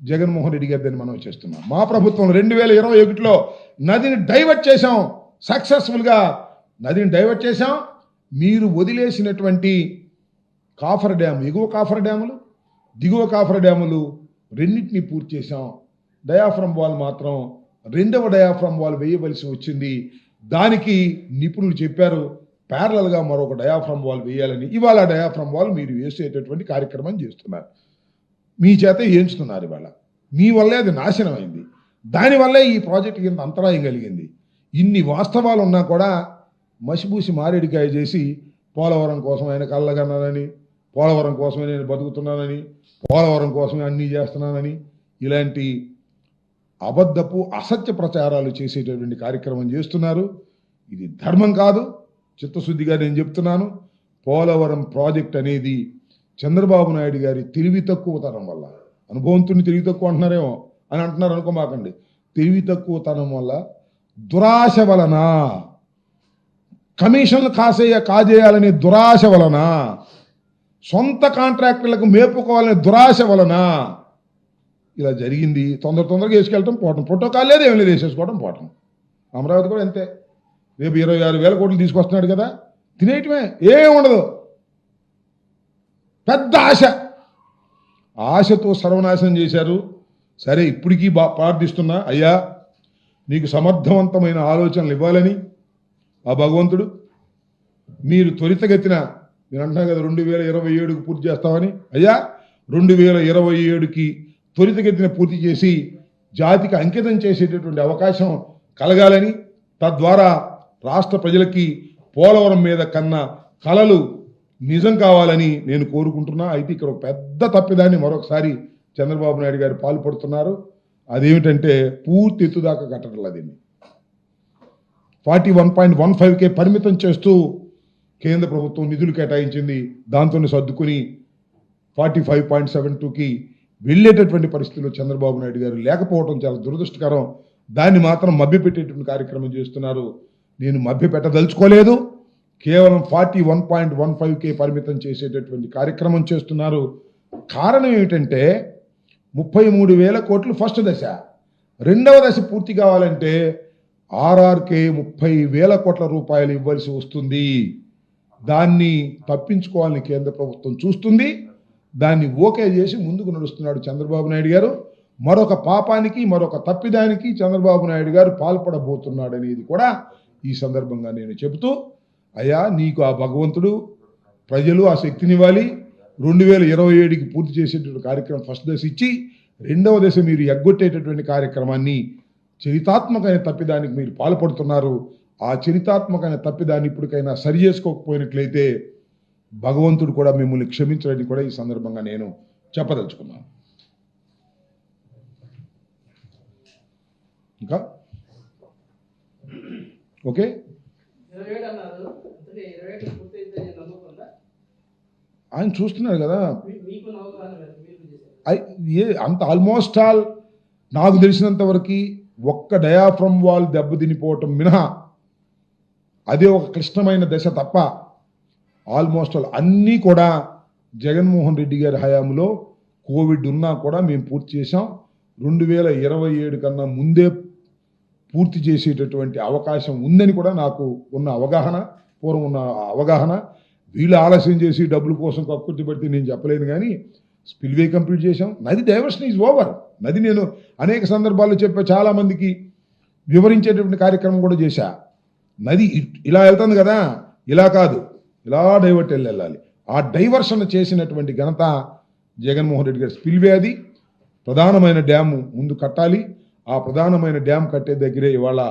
జగన్మోహన్ రెడ్డి గారిని మనం చేస్తున్నాం. మా ప్రభుత్వం 2021లో నదిని డైవర్ట్ చేశాం, సక్సెస్ఫుల్గా నదిని డైవర్ట్ చేశాం. మీరు వదిలేసినటువంటి కాఫర్ డ్యామ్, ఎగువ కాఫర్ డ్యాములు, దిగువ కాఫర్ డ్యాములు రెండింటినీ పూర్తి చేశాం. డయాఫ్రమ్ వాల్ మాత్రం 2వ డయాఫ్రమ్ వాల్ వేయవలసి వచ్చింది. దానికి నిపుణులు చెప్పారు ప్యారలల్గా మరొక డయాఫ్రమ్ వాల్ వేయాలని. ఇవాళ డయాఫ్రమ్ వాల్ మీరు వేసేటటువంటి కార్యక్రమం చేస్తున్నారు, మీ చేత ఏంచుతున్నారు. ఇవాళ మీ వల్లే అది నాశనం అయింది, దానివల్లే ఈ ప్రాజెక్టుకి ఇంత అంతరాయం కలిగింది. ఇన్ని వాస్తవాలు ఉన్నా కూడా మసిబూసి మారేడికాయ చేసి పోలవరం కోసం ఆయన కళ్ళగన్నానని, పోలవరం కోసమే నేను బతుకుతున్నానని, పోలవరం కోసమే అన్నీ చేస్తున్నానని ఇలాంటి అబద్ధపు అసత్య ప్రచారాలు చేసేటటువంటి కార్యక్రమం చేస్తున్నారు. ఇది ధర్మం కాదు. చిత్తశుద్ధిగా నేను చెప్తున్నాను, పోలవరం ప్రాజెక్ట్ అనేది చంద్రబాబు నాయుడు గారి తెలివి తక్కువతనం వల్ల, అనుభవంతుని తెలివి తక్కువ అంటున్నారేమో అని అంటున్నారు అనుకోమాకండి, తెలివి తక్కువతనం వల్ల, దురాశ వలన, కమిషన్లు కాజేయాలనే దురాశ వలన, సొంత కాంట్రాక్టర్లకు మేపుకోవాలనే దురాశ వలన ఇలా జరిగింది. తొందరగా వేసుకెళ్ళటం పోవటం, ప్రోటోకాల్ లేదు, ఏం లేదు, వేసేసుకోవడం పోవటం. అమరావతి కూడా అంతే. రేపు 26,000 కోట్లు తీసుకొస్తున్నాడు కదా, తినేయటమే, ఏం ఉండదు. పెద్ద ఆశతో సర్వనాశనం చేశారు. సరే, ఇప్పటికీ ప్రార్థిస్తున్నా, అయ్యా నీకు సమర్థవంతమైన ఆలోచనలు ఇవ్వాలని ఆ భగవంతుడు. మీరు త్వరితగతిన, నేను అంటున్నాను కదా 2027కి పూర్తి చేస్తామని, అయ్యా 2027కి త్వరితగతిన పూర్తి చేసి జాతికి అంకితం చేసేటటువంటి అవకాశం కలగాలని, తద్వారా రాష్ట్ర ప్రజలకి పోలవరం మీద కన్నా కలలు నిజం కావాలని నేను కోరుకుంటున్నా. అయితే ఇక్కడ ఒక పెద్ద తప్పిదాన్ని మరొకసారి చంద్రబాబు నాయుడు గారు పాల్పడుతున్నారు. అదేమిటంటే పూర్తి ఎత్తుదాకా కట్టడం దీన్ని 41.15K పరిమితం చేస్తూ కేంద్ర ప్రభుత్వం నిధులు కేటాయించింది. దాంతోనే సర్దుకుని 45.72కి వెళ్ళేటటువంటి పరిస్థితుల్లో చంద్రబాబు నాయుడు గారు లేకపోవడం చాలా దురదృష్టకరం. దాన్ని మాత్రం మభ్యపెట్టేటువంటి కార్యక్రమం చేస్తున్నారు. నేను మభ్యపెట్టదలుచుకోలేదు, కేవలం 41.15K పరిమితం చేసేటటువంటి కార్యక్రమం చేస్తున్నారు. కారణం ఏమిటంటే 33,000 కోట్లు ఫస్ట్ దశ, 2వ దశ పూర్తి కావాలంటే RRK 30,000 కోట్ల రూపాయలు ఇవ్వాల్సి వస్తుంది. దాన్ని తప్పించుకోవాలని కేంద్ర ప్రభుత్వం చూస్తుంది. దాన్ని ఓకే చేసి ముందుకు నడుస్తున్నాడు చంద్రబాబు నాయుడు గారు. మరొక పాపానికి, మరొక తప్పిదానికి చంద్రబాబు నాయుడు గారు పాల్పడబోతున్నాడు అనేది కూడా ఈ సందర్భంగా నేను చెబుతూ, అయ్యా నీకు ఆ భగవంతుడు, ప్రజలు ఆ శక్తినివ్వాలి. 2027కి పూర్తి చేసేటువంటి కార్యక్రమం ఫస్ట్ దశ ఇచ్చి, 2వ దశ మీరు ఎగ్గొట్టేటటువంటి కార్యక్రమాన్ని, చరితాత్మకమైన తప్పిదానికి మీరు పాల్పడుతున్నారు. ఆ చరితాత్మకమైన తప్పిదాన్ని ఇప్పటికైనా సరి చేసుకోకపోయినట్లయితే భగవంతుడు కూడా మిమ్మల్ని క్షమించడానికి కూడా ఈ సందర్భంగా నేను చెప్పదలుచుకున్నాను. ఇంకా ఓకే, ఆయన చూస్తున్నారు కదా. అంత ఆల్మోస్ట్ ఆల్ నాకు తెలిసినంత వరకు ఒక్క డయాఫ్రమ్ వాల్ దెబ్బతినిపోవటం మినహా అదే ఒక క్లిష్టమైన దశ తప్ప ఆల్మోస్ట్ ఆల్ అన్నీ కూడా జగన్మోహన్ రెడ్డి గారి హయాంలో కోవిడ్ ఉన్నా కూడా మేము పూర్తి చేశాం. 2027 కన్నా ముందే పూర్తి చేసేటటువంటి అవకాశం ఉందని కూడా నాకు ఉన్న అవగాహన, పూర్వం ఉన్న అవగాహన. వీళ్ళు ఆలస్యం చేసి డబ్బుల కోసం కక్కుర్తి పడితే నేను చెప్పలేను, కానీ స్పిల్వే కంప్లీట్ చేశాం. నది డైవర్షన్ ఈజ్ ఓవర్. నది నేను అనేక సందర్భాల్లో చెప్పా, చాలామందికి వివరించేటటువంటి కార్యక్రమం కూడా చేశా. నది ఇలా వెళ్తుంది కదా, ఇలా కాదు, ఇలా డైవర్ట్ వెళ్ళాలి. ఆ డైవర్షన్ చేసినటువంటి ఘనత జగన్మోహన్ రెడ్డి గారి. స్పిల్వే అది ప్రధానమైన డ్యాము ముందు కట్టాలి. ఆ ప్రధానమైన డ్యామ్ కట్టే దగ్గరే ఇవాళ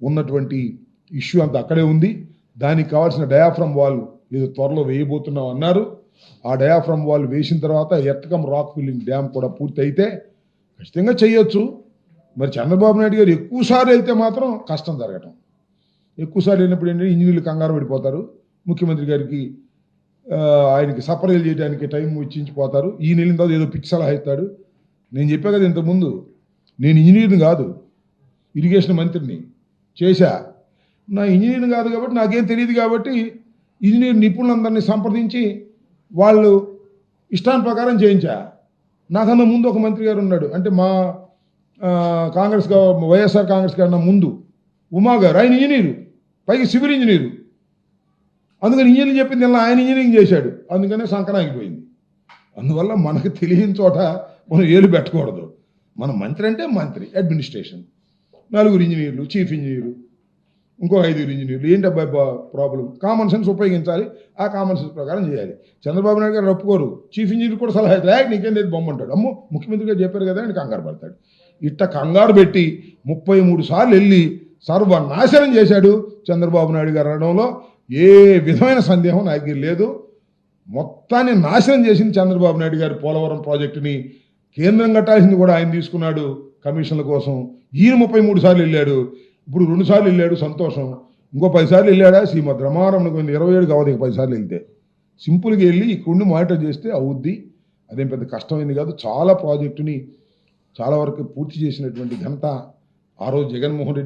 ఉన్నటువంటి ఇష్యూ అంతా అక్కడే ఉంది. దానికి కావాల్సిన డయాఫ్రమ్ వాల్ ఏదో త్వరలో వేయబోతున్నాం అన్నారు. ఆ డయాఫ్రమ్ వాల్ వేసిన తర్వాత ఎర్తకం రాక్ ఫిల్లింగ్ డ్యామ్ కూడా పూర్తి అయితే ఖచ్చితంగా చేయొచ్చు. మరి చంద్రబాబు నాయుడు గారు ఎక్కువసార్లు వెళ్తే మాత్రం కష్టం జరగటం. ఎక్కువసార్లు వెళ్ళినప్పుడు ఏంటంటే ఇంజనీర్లు కంగారు పడిపోతారు. ముఖ్యమంత్రి గారికి ఆయనకి సపరేలు చేయడానికి టైం ఇచ్చించిపోతారు. ఈయన వెళ్ళిన తర్వాత ఏదో పిచ్చి సలహా ఇస్తాడు. నేను చెప్పా కదా ఇంతకుముందు, నేను ఇంజనీర్ని కాదు, ఇరిగేషన్ మంత్రిని చేశా. నా ఇంజనీర్ని కాదు కాబట్టి నాకేం తెలియదు కాబట్టి ఇంజనీర్ నిపుణులందరినీ సంప్రదించి వాళ్ళు ఇష్టాన్ని ప్రకారం చేయించా. నాకన్నా ముందు ఒక మంత్రి గారు ఉన్నాడు, అంటే మా కాంగ్రెస్ వైఎస్ఆర్ కాంగ్రెస్ కన్నా ముందు ఉమా గారు, ఆయన ఇంజనీరు, పైకి సివిల్ ఇంజనీరు. అందుకని ఇంజనీరింగ్ చెప్పింది ఇలా ఆయన ఇంజనీరింగ్ చేశాడు, అందుకనే సంకనాగిపోయింది. అందువల్ల మనకు తెలియని చోట మనం ఏలు పెట్టకూడదు. మన మంత్రి అంటే మంత్రి, అడ్మినిస్ట్రేషన్, 4 ఇంజనీర్లు, చీఫ్ ఇంజనీరు, ఇంకో 5 ఇంజనీర్లు. ఏంటి అబ్బాయి ప్రాబ్లం? కామన్ సెన్స్ ఉపయోగించాలి, ఆ కామన్ సెన్స్ ప్రకారం చేయాలి. చంద్రబాబు నాయుడు గారు ఒప్పుకోరు. చీఫ్ ఇంజనీర్ కూడా సలహా ఇస్తాడు, నీకేం లేదు బొమ్మంటాడు. అమ్మో ముఖ్యమంత్రి గారు చెప్పారు కదా అని కంగారు పడతాడు. ఇట్ట కంగారు పెట్టి 33 సార్లు వెళ్ళి సర్వనాశనం చేశాడు చంద్రబాబు నాయుడు గారు అనడంలో ఏ విధమైన సందేహం నాకు లేదు. మొత్తాన్ని నాశనం చేసింది చంద్రబాబు నాయుడు గారు. పోలవరం ప్రాజెక్టుని కేంద్రం కట్టాల్సింది కూడా ఆయన తీసుకున్నాడు కమిషన్ల కోసం. ఈయన 33 సార్లు వెళ్ళాడు, ఇప్పుడు 2 సార్లు వెళ్ళాడు, సంతోషం. ఇంకో 10 సార్లు వెళ్ళాడా? శ్రీమద్ రమారమణ 27 కావాలి, 10 సార్లు వెళ్తే. సింపుల్గా వెళ్ళి ఇక్కడిని మానిటర్ చేస్తే అవుద్ది. అదేం పెద్ద కష్టమైంది కాదు. చాలా ప్రాజెక్టుని చాలా వరకు పూర్తి చేసినటువంటి ఘనత ఆ రోజు జగన్మోహన్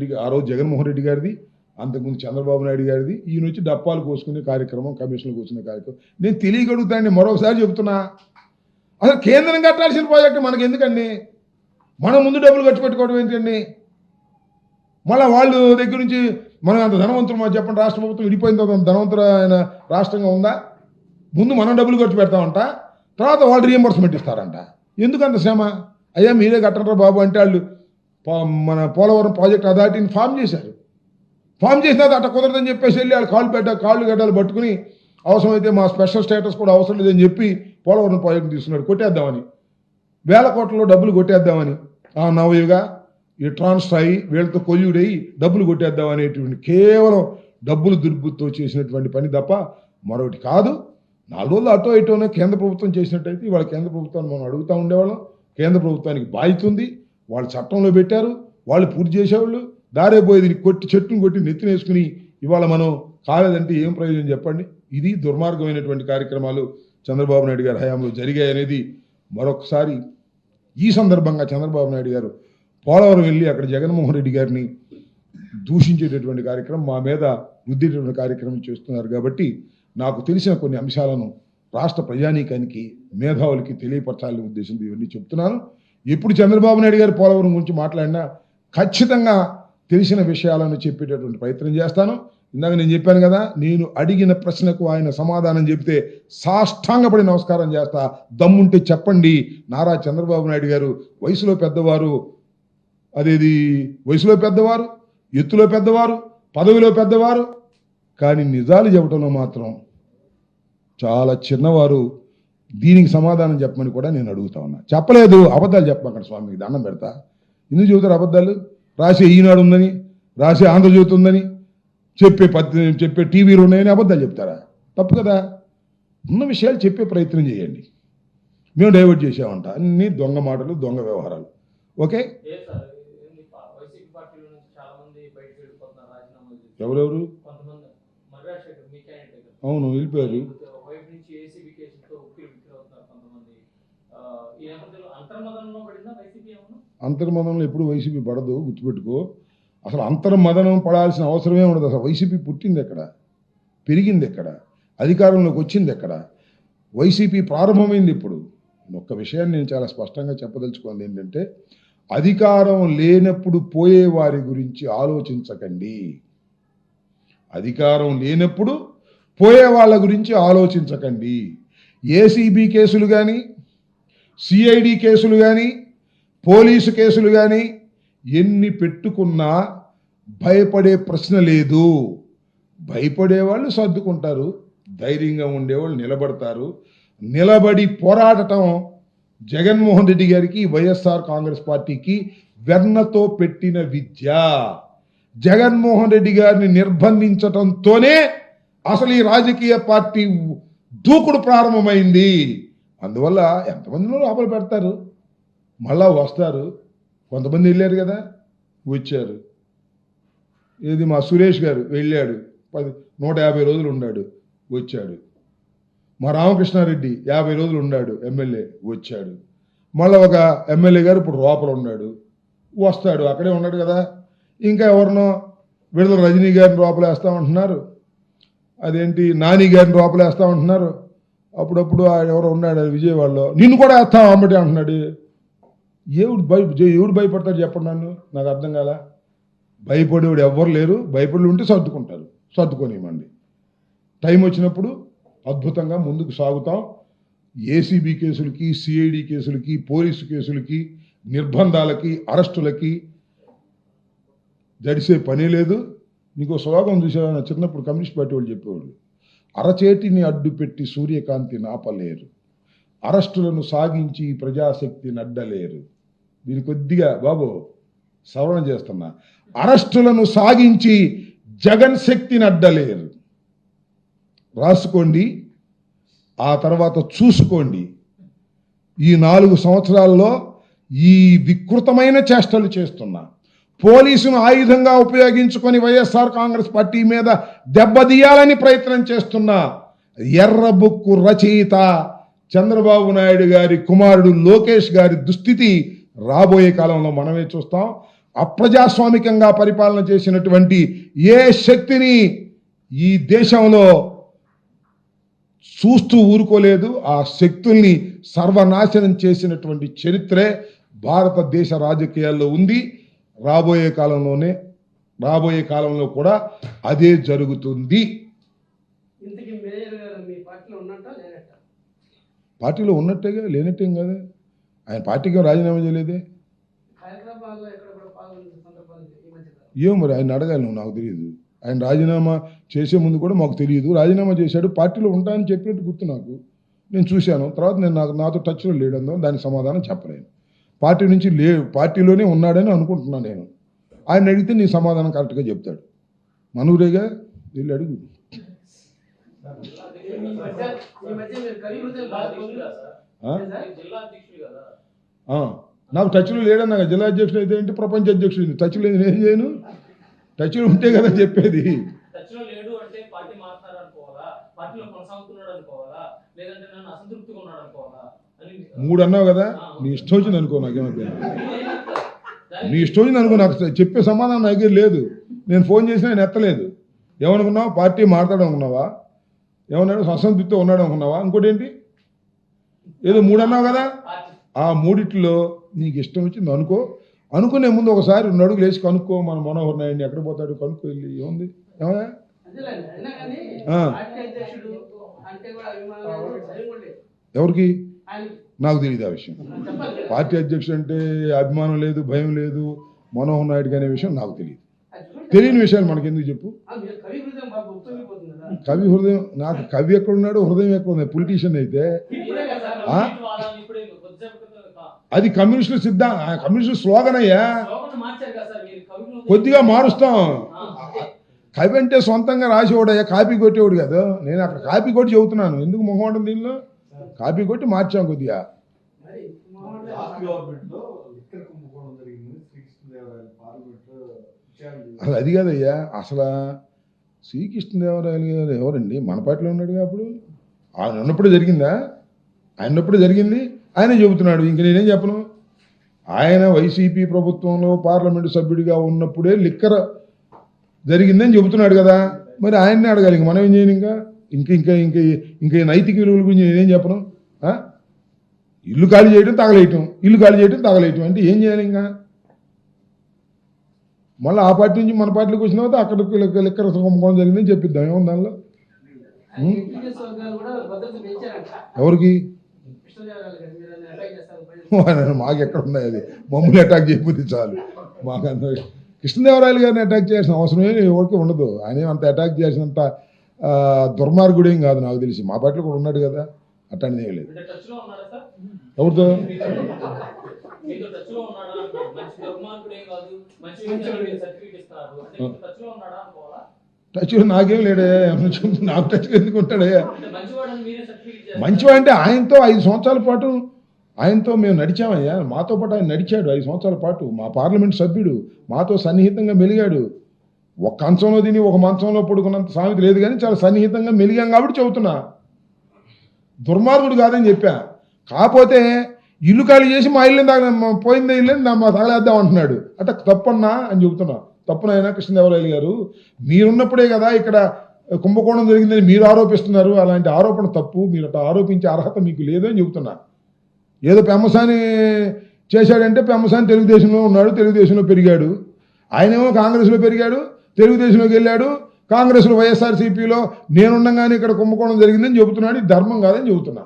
రెడ్డి గారిది, అంతకుముందు చంద్రబాబు నాయుడు గారిది. ఈయన వచ్చి డప్పాలు కోసుకునే కార్యక్రమం, కమిషన్లు కోసుకునే కార్యక్రమం. నేను తెలియగలుగుతానండి, మరొకసారి చెబుతున్నా, అసలు కేంద్రం కట్టాల్సిన ప్రాజెక్టు మనకి ఎందుకండి? మనం ముందు డబ్బులు ఖర్చు పెట్టుకోవడం ఏంటండి? మళ్ళీ వాళ్ళు దగ్గర నుంచి మనం అంత ధనవంతులు మాకు చెప్పండి. రాష్ట్ర ప్రభుత్వం విడిపోయిన తర్వాత ధనవంతులైన రాష్ట్రంగా ఉందా? ముందు మనం డబ్బులు ఖర్చు పెడతామంట, తర్వాత వాళ్ళు రీఎంబర్స్మెంట్ ఇస్తారంట. ఎందుకు అంత శ్రమ? అయ్యా మీరే కట్టంటారా బాబు అంటే వాళ్ళు మన పోలవరం ప్రాజెక్ట్ అథారిటీని ఫామ్ చేశారు. ఫామ్ చేసినా అట్ట కుదరదని చెప్పేసి వెళ్ళి వాళ్ళు కాళ్ళు గడ్డలు పట్టుకుని అవసరమైతే మా స్పెషల్ స్టేటస్ కూడా అవసరం లేదని చెప్పి పోలవరం ప్రాజెక్ట్ తీసుకున్నాడు. కొట్టేద్దామని, 1000 కోట్లలో డబ్బులు కొట్టేద్దామని, నవయుగా ఈ ట్రాన్స్ఫర్ అయ్యి వీళ్ళతో కొల్యూడయి డబ్బులు కొట్టేద్దాం అనేటువంటి కేవలం డబ్బులు దుర్బుద్ధితో చేసినటువంటి పని తప్ప మరొకటి కాదు. 4 రోజులు అటో ఇటోనే కేంద్ర ప్రభుత్వం చేసినట్టయితే ఇవాళ కేంద్ర ప్రభుత్వాన్ని మనం అడుగుతూ ఉండేవాళ్ళం. కేంద్ర ప్రభుత్వానికి బాధ్యత ఉంది, వాళ్ళు చట్టంలో పెట్టారు, వాళ్ళు పూర్తి చేసేవాళ్ళు. దారేపోయేది చెట్టును కొట్టి నెత్తినేసుకుని ఇవాళ మనం కాలేదంటే ఏం ప్రయోజనం చెప్పండి? ఇది దుర్మార్గమైనటువంటి కార్యక్రమాలు చంద్రబాబు నాయుడు గారి హయాంలో జరిగాయనేది మరొకసారి ఈ సందర్భంగా చంద్రబాబు నాయుడు గారు పోలవరం వెళ్ళి అక్కడ జగన్మోహన్ రెడ్డి గారిని దూషించేటటువంటి కార్యక్రమం, మా మీద రుద్దేటటువంటి కార్యక్రమం చేస్తున్నారు. కాబట్టి నాకు తెలిసిన కొన్ని అంశాలను రాష్ట్ర ప్రజానీకానికి, మేధావులకి తెలియపరచాలనే ఉద్దేశంతో ఇవన్నీ చెప్తున్నాను. ఎప్పుడు చంద్రబాబు నాయుడు గారు పోలవరం గురించి మాట్లాడినా ఖచ్చితంగా తెలిసిన విషయాలను చెప్పేటటువంటి ప్రయత్నం చేస్తాను. ఇందాక నేను చెప్పాను కదా, నేను అడిగిన ప్రశ్నకు ఆయన సమాధానం చెప్తే సాష్టాంగపడి నమస్కారం చేస్తా. దమ్ముంటే చెప్పండి, నారా చంద్రబాబు నాయుడు గారు వయసులో పెద్దవారు, అదేది వయసులో పెద్దవారు, ఎత్తులో పెద్దవారు, పదవిలో పెద్దవారు, కానీ నిజాలు చెప్పడంలో మాత్రం చాలా చిన్నవారు. దీనికి సమాధానం చెప్పమని కూడా నేను అడుగుతా ఉన్నా. చెప్పలేదు, అబద్ధాలు చెప్పమాకండి స్వామికి దండం పెడతా. ఎందుకు చెబుతారు అబద్ధాలు? రాసే ఈనాడు ఉందని, రాసే ఆంధ్రజ్యోతి ఉందని, చెప్పే టీవీలు ఉన్నాయని అబద్ధాలు చెప్తారా? తప్పు కదా. ఉన్న విషయాలు చెప్పే ప్రయత్నం చేయండి. మేము డైవర్ట్ చేసామంట, అన్ని దొంగ మాటలు, దొంగ వ్యవహారాలు. ఓకే, ఎవరెవరు? అవును, వెళ్ళిపోయారు. అంతర్మదనంలో ఎప్పుడు వైసీపీ పడదు, గుర్తుపెట్టుకో. అసలు అంతర్మదనం పడాల్సిన అవసరమే ఉండదు. అసలు వైసీపీ పుట్టింది ఎక్కడ, పెరిగింది ఎక్కడ, అధికారంలోకి వచ్చింది ఎక్కడ? వైసీపీ ప్రారంభమైంది ఇప్పుడు. ఒక్క విషయాన్ని నేను చాలా స్పష్టంగా చెప్పదలుచుకోవాలి, ఏంటంటే అధికారం లేనప్పుడు పోయే వారి గురించి ఆలోచించకండి. అధికారం లేనప్పుడు పోయే వాళ్ళ గురించి ఆలోచించకండి. ఏసీబీ కేసులు కానీ, సిఐడి కేసులు కానీ, పోలీసు కేసులు కానీ ఎన్ని పెట్టుకున్నా భయపడే ప్రశ్న లేదు. భయపడేవాళ్ళు సర్దుకుంటారు, ధైర్యంగా ఉండేవాళ్ళు నిలబడతారు. నిలబడి పోరాడటం జగన్మోహన్ రెడ్డి గారికి, వైఎస్ఆర్ కాంగ్రెస్ పార్టీకి వెన్నతో పెట్టిన విద్య. జగన్మోహన్ రెడ్డి గారిని నిర్బంధించటంతోనే అసలు ఈ రాజకీయ పార్టీ దూకుడు ప్రారంభమైంది. అందువల్ల ఎంతమందిలో లోపల పెడతారు, మళ్ళా వస్తారు. కొంతమంది వెళ్ళారు కదా, వచ్చారు. ఏది మా సురేష్ గారు వెళ్ళాడు, 150 రోజులు ఉన్నాడు, వచ్చాడు. మా రామకృష్ణారెడ్డి 50 రోజులు ఉన్నాడు, ఎమ్మెల్యే, వచ్చాడు. మళ్ళీ ఒక ఎమ్మెల్యే గారు ఇప్పుడు లోపల ఉన్నాడు, వస్తాడు, అక్కడే ఉన్నాడు కదా. ఇంకా ఎవరినో విడుదల రజనీ గారిని లోపలేస్తామంటున్నారు, అదేంటి నాని గారిని లోపలేస్తామంటున్నారు. అప్పుడప్పుడు ఎవరో ఉన్నాడు విజయవాడలో, నిన్ను కూడా వేస్తాం అమ్మటి అంటున్నాడు. ఎవడు భయపడతాడు చెప్పండి, నాకు అర్థం కాల. భయపడేవాడు ఎవ్వరు లేరు, భయపడి ఉంటే సర్దుకుంటారు, సర్దుకోనివ్వండి. టైం వచ్చినప్పుడు అద్భుతంగా ముందుకు సాగుతాం. ఏసీబీ కేసులకి, సిఐడి కేసులకి, పోలీసు కేసులకి, నిర్బంధాలకి, అరెస్టులకి జడిసే పని లేదు. నీకు శ్లోకం చూసేవాళ్ళ చిన్నప్పుడు కమ్యూనిస్ట్ పార్టీ వాళ్ళు చెప్పేవాళ్ళు, అరచేతిని అడ్డుపెట్టి సూర్యకాంతి నాపలేరు, అరెస్టులను సాగించి ప్రజాశక్తిని అడ్డలేరు. దీని కొద్దిగా బాబు సవరణ చేస్తున్నా. అరెస్టులను సాగించి జగన్ శక్తిని అడ్డలేరు. రాసుకోండి, ఆ తర్వాత చూసుకోండి. ఈ 4 సంవత్సరాల్లో ఈ వికృతమైన చేష్టలు చేస్తున్నా, పోలీసును ఆయుధంగా ఉపయోగించుకొని వైఎస్ఆర్ కాంగ్రెస్ పార్టీ మీద దెబ్బతీయాలని ప్రయత్నం చేస్తున్నా ఎర్రబుక్కు రచయిత చంద్రబాబు నాయుడు గారి కుమారుడు లోకేష్ గారి దుస్థితి రాబోయే కాలంలో మనమే చూస్తాం. అప్రజాస్వామికంగా పరిపాలన చేసినటువంటి ఏ శక్తిని ఈ దేశంలో చూస్తూ ఊరుకోలేదు. ఆ శక్తుల్ని సర్వనాశనం చేసినటువంటి చరిత్రే భారతదేశ రాజకీయాల్లో ఉంది. రాబోయే కాలంలో కూడా అదే జరుగుతుంది. పార్టీలో ఉన్నట్టేగా, లేనట్టేం కదా. ఆయన పార్టీకి రాజీనామా చేయలేదే. ఏమో మరి ఆయన అడగాలి, నువ్వు, నాకు తెలియదు. ఆయన రాజీనామా చేసే ముందు కూడా మాకు తెలియదు. రాజీనామా చేశాడు, పార్టీలో ఉంటానని చెప్పినట్టు గుర్తు నాకు. నేను చూశాను, తర్వాత నాతో టచ్లో లేడందో దానికి సమాధానం చెప్పలేను. పార్టీ నుంచి పార్టీలోనే ఉన్నాడని అనుకుంటున్నాను నేను. ఆయన అడిగితే నీ సమాధానం కరెక్ట్గా చెప్తాడు. మనూరేగా, వెళ్ళి అడుగు. నాకు టచ్లో లేడన్నా, జిల్లా అధ్యక్షుడు అయితే ఏంటి, ప్రపంచ అధ్యక్షుడు టచ్లో ఏం చేయను. టచ్లో ఉంటే కదా చెప్పేది. 3 అన్నావు కదా, నీ ఇష్టం వచ్చింది అనుకో, నాకేమైపోయింది. నీ ఇష్టం వచ్చింది అనుకో, నాకు చెప్పే సమాధానం నాకు లేదు. నేను ఫోన్ చేసినా ఆయన ఎత్తలేదు. ఏమనుకున్నావు, పార్టీ మాట్లాడడం అనుకున్నావా, ఏమన్నాడు, అసంతృప్తితో ఉన్నాడు అనుకున్నావా, ఇంకోటి ఏంటి, ఏదో 3 అన్నావు కదా. ఆ 3 నీకు ఇష్టం వచ్చింది అనుకో. అనుకునే ముందు ఒకసారి 2 అడుగులు వేసి కనుక్కో. మన మనోహర్ నాయుడిని ఎక్కడ పోతాడు కనుక్కో, వెళ్ళి. ఏముంది, ఏమయ్యా, ఎవరికి నాకు తెలియదు ఆ విషయం. పార్టీ అధ్యక్షుడు అంటే అభిమానం లేదు, భయం లేదు మనోహర్ నాయుడికి అనే విషయం నాకు తెలియదు. తెలియని విషయాలు మనకి ఎందుకు చెప్పు. కవి హృదయం, నాకు కవి ఎక్కడున్నాడు, హృదయం ఎక్కడుంది. పొలిటీషియన్ అయితే అది కమ్యూనిస్టుల కమ్యూనిస్టు స్లోగన్ అయ్యా, కొద్దిగా మారుస్తాం. కవి అంటే సొంతంగా రాసేవాడయ్యా, కాపీ కొట్టేవాడు కదా. నేను అక్కడ కాపీ కొట్టి చెబుతున్నాను, ఎందుకు మొహమాటం దీనిలో. కాపీ కొట్టి మార్చాం కొద్దిగా. అసలు అది కాదయ్యా, అసలు శ్రీకృష్ణదేవరాయలు గారు ఎవరండి, మన పార్టీలో ఉన్నాడుగా. అప్పుడు ఆయన ఉన్నప్పుడు జరిగిందా, ఆయన ఉన్నప్పుడు జరిగింది, ఆయనే చెబుతున్నాడు. ఇంక నేనేం చెప్పను. ఆయన వైసీపీ ప్రభుత్వంలో పార్లమెంటు సభ్యుడిగా ఉన్నప్పుడే లిక్కర్ జరిగిందని చెబుతున్నాడు కదా. మరి ఆయన్నే అడగాలి, ఇంక మనం ఏం చేయను. ఇంకా ఇంకా ఇంకా ఇంకా నైతిక విలువల గురించి నేనేం చెప్పను. ఇల్లు ఖాళీ చేయడం తగలేయటం, ఇల్లు ఖాళీ చేయడం తగలేయటం అంటే ఏం చేయాలి. ఇంకా మళ్ళీ ఆ పార్టీ నుంచి మన పార్టీలోకి వచ్చిన తర్వాత అక్కడికి లిక్కర్ కుంభకోణం జరిగిందని చెప్పిద్దాం. ఏముంది దానిలో. ఎవరికి, మాకు ఎక్కడ ఉన్నాయి, అది మమ్మల్ని అటాక్ చేయకపోతే చాలు. మాకు కృష్ణదేవరాయలు గారిని అటాక్ చేయాల్సిన అవసరం ఏమి ఎవరికి ఉండదు. ఆయన అంత అటాక్ చేసినంత దుర్మార్గుడు ఏం కాదు నాకు తెలిసి. మా పార్టీలో కూడా ఉన్నాడు కదా, అట్లాంటిది ఏం లేదు. ఎవరితో టచ్లో నాకేం లేడే, నాకు టచ్లో ఎందుకు ఉంటాడే? మంచివా అంటే ఆయనతో 5 సంవత్సరాల పాటు ఆయనతో మేము నడిచామయ్యా. మాతో పాటు ఆయన నడిచాడు 5 సంవత్సరాల పాటు. మా పార్లమెంట్ సభ్యుడు, మాతో సన్నిహితంగా మెలిగాడు. ఒక కంచంలో తిని ఒక మంచంలో పడుకున్నంత సామెత లేదు, కానీ చాలా సన్నిహితంగా మెలిగాం కాబట్టి చెబుతున్నా. దుర్మార్గుడు కాదని చెప్పా. కాకపోతే ఇల్లు ఖాళీ చేసి మా ఇల్లు పోయిందే ఇల్లు మా తగలేద్దాం అంటున్నాడు. అంటే తప్పన్నా అని చెబుతున్నా. తప్పునైనా కృష్ణదేవరాయలు గారు, మీరున్నప్పుడే కదా ఇక్కడ కుంభకోణం జరిగిందని మీరు ఆరోపిస్తున్నారు. అలాంటి ఆరోపణ తప్పు. మీరు అట్లా ఆరోపించే అర్హత మీకు లేదు అని చెబుతున్నా. ఏదో పెమ్మసాని చేశాడంటే పెమ్మసాని తెలుగుదేశంలో ఉన్నాడు, తెలుగుదేశంలో పెరిగాడు. ఆయనేమో కాంగ్రెస్లో పెరిగాడు, తెలుగుదేశంలోకి వెళ్ళాడు. కాంగ్రెస్లో వైఎస్ఆర్సీపీలో నేనుండగానే ఇక్కడ కుంభకోణం జరిగిందని చెబుతున్నాడు. ఇది ధర్మం కాదని చెబుతున్నా.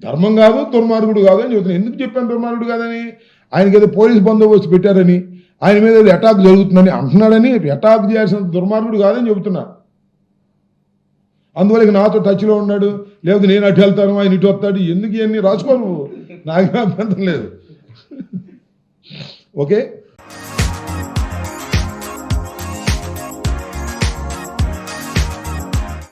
ధర్మం కాదు, దుర్మార్గుడు కాదు అని చెబుతున్నా. ఎందుకు చెప్పాను దుర్మార్గుడు కాదని? ఆయనకి ఏదో పోలీస్ బందోబస్తు పెట్టారని, ఆయన మీద ఏదో అటాక్ జరుగుతుందని అంటున్నాడని. అటాక్ చేయాల్సిన దుర్మార్గుడు కాదని చెబుతున్నా. అందువల్ల నాతో టచ్లో ఉన్నాడు, లేకపోతే నేను అటు వెళ్తాను ఆయన ఇటు వస్తాడు. ఎందుకు ఇవన్నీ రాసుకో, నువ్వు నాకేం అభ్యంతరం లేదు. ఓకే.